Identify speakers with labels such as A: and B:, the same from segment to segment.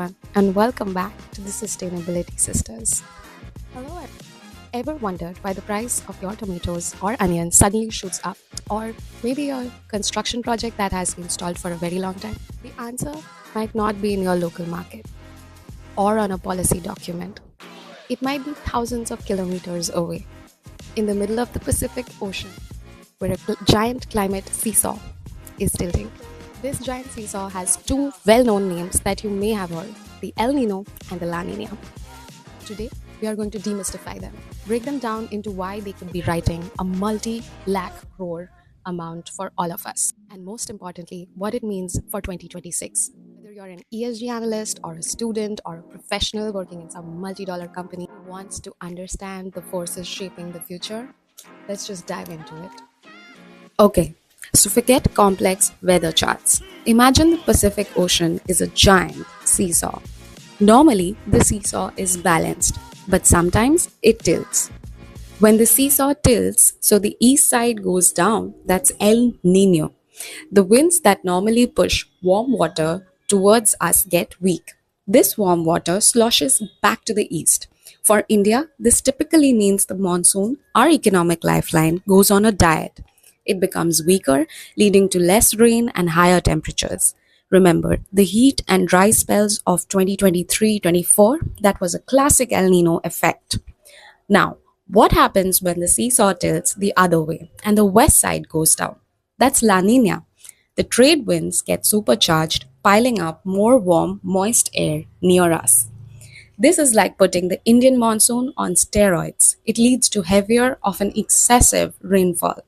A: everyone, and welcome back to the Sustainability Sisters. Hello, ever wondered why the price of your tomatoes or onions suddenly shoots up? Or maybe a construction project that has been stalled for a very long time? The answer might not be in your local market or on a policy document. It might be thousands of kilometers away, in the middle of the Pacific Ocean, where a giant climate seesaw is tilting. This giant seesaw has two well-known names that you may have heard, the El Nino and the La Nina. Today, we are going to demystify them, break them down into why they could be writing a multi-lakh crore amount for all of us, and most importantly, what it means for 2026. Whether you're an ESG analyst or a student or a professional working in some multi-dollar company who wants to understand the forces shaping the future, let's just dive into it. Okay, so forget complex weather charts. Imagine the Pacific Ocean is a giant seesaw. Normally, the seesaw is balanced, but sometimes it tilts. When the seesaw tilts, so the east side goes down, that's El Nino. The winds that normally push warm water towards us get weak. This warm water sloshes back to the east. For India, this typically means the monsoon, our economic lifeline, goes on a diet. It becomes weaker, leading to less rain and higher temperatures. Remember, the heat and dry spells of 2023-24, that was a classic El Nino effect. Now, what happens when the seesaw tilts the other way and the west side goes down? That's La Nina. The trade winds get supercharged, piling up more warm, moist air near us. This is like putting the Indian monsoon on steroids. It leads to heavier, often excessive rainfall.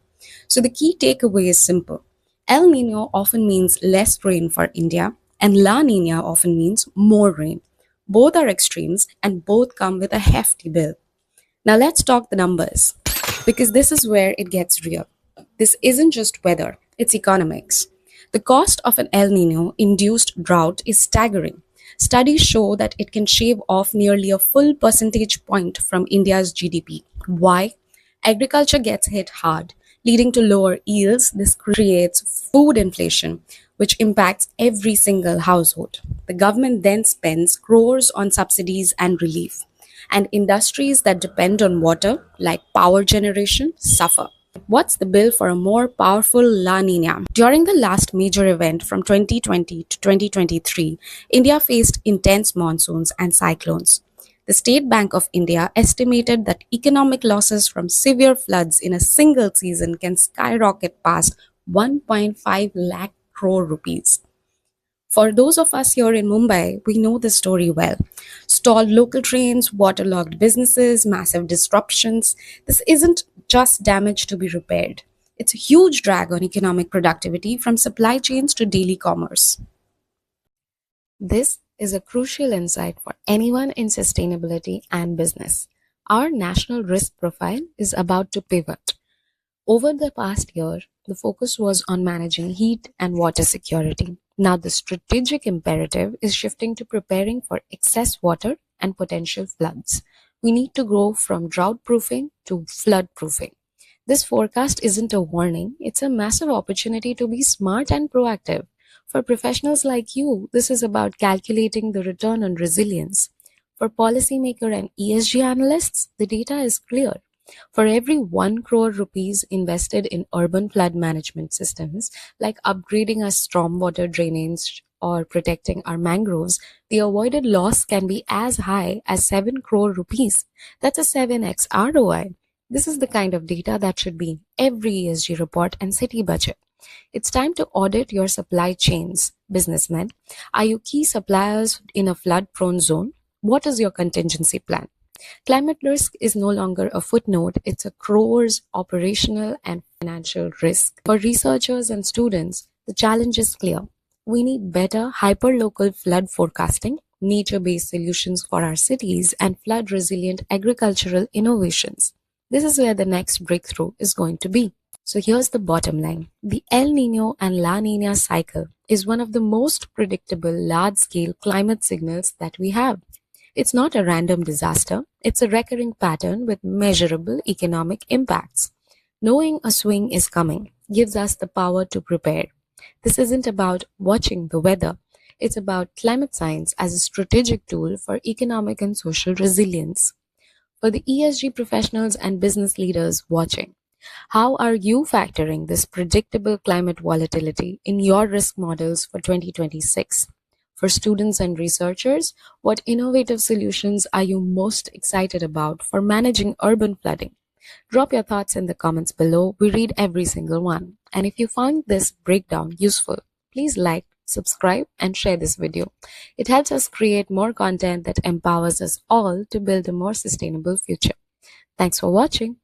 A: So the key takeaway is simple. El Nino often means less rain for India, and La Nina often means more rain. Both are extremes, and both come with a hefty bill. Now let's talk the numbers, because this is where it gets real. This isn't just weather, it's economics. The cost of an El Nino induced drought is staggering. Studies show that it can shave off nearly a full percentage point from India's GDP. Why? Agriculture gets hit hard, leading to lower yields. This creates food inflation, which impacts every single household. The government then spends crores on subsidies and relief, and industries that depend on water, like power generation, suffer. What's the bill for a more powerful La Nina? During the last major event from 2020 to 2023, India faced intense monsoons and cyclones. The State Bank of India estimated that economic losses from severe floods in a single season can skyrocket past 1.5 lakh crore rupees. For those of us here in Mumbai, we know this story well. Stalled local trains, waterlogged businesses, massive disruptions. This isn't just damage to be repaired. It's a huge drag on economic productivity from supply chains to daily commerce. This is a crucial insight for anyone in sustainability and business. Our national risk profile is about to pivot. Over the past year, the focus was on managing heat and water security. Now the strategic imperative is shifting to preparing for excess water and potential floods. We need to go from drought proofing to flood proofing. This forecast isn't a warning, it's a massive opportunity to be smart and proactive. For professionals like you, this is about calculating the return on resilience. For policymaker and ESG analysts, the data is clear. For every 1 crore rupees invested in urban flood management systems, like upgrading our stormwater drainage or protecting our mangroves, the avoided loss can be as high as 7 crore rupees. That's a 7x ROI. This is the kind of data that should be in every ESG report and city budget. It's time to audit your supply chains, businessmen. Are you key suppliers in a flood-prone zone? What is your contingency plan? Climate risk is no longer a footnote, it's a crores operational and financial risk. For researchers and students, the challenge is clear. We need better hyper-local flood forecasting, nature-based solutions for our cities, and flood-resilient agricultural innovations. This is where the next breakthrough is going to be. So here's the bottom line. The El Nino and La Nina cycle is one of the most predictable large-scale climate signals that we have. It's not a random disaster, it's a recurring pattern with measurable economic impacts. Knowing a swing is coming gives us the power to prepare. This isn't about watching the weather, It's about climate science as a strategic tool for economic and social resilience. For the ESG professionals and business leaders watching, how are you factoring this predictable climate volatility in your risk models for 2026? For students and researchers, what innovative solutions are you most excited about for managing urban flooding? Drop your thoughts in the comments below. We read every single one. And if you find this breakdown useful, please like, subscribe, and share this video. It helps us create more content that empowers us all to build a more sustainable future. Thanks for watching.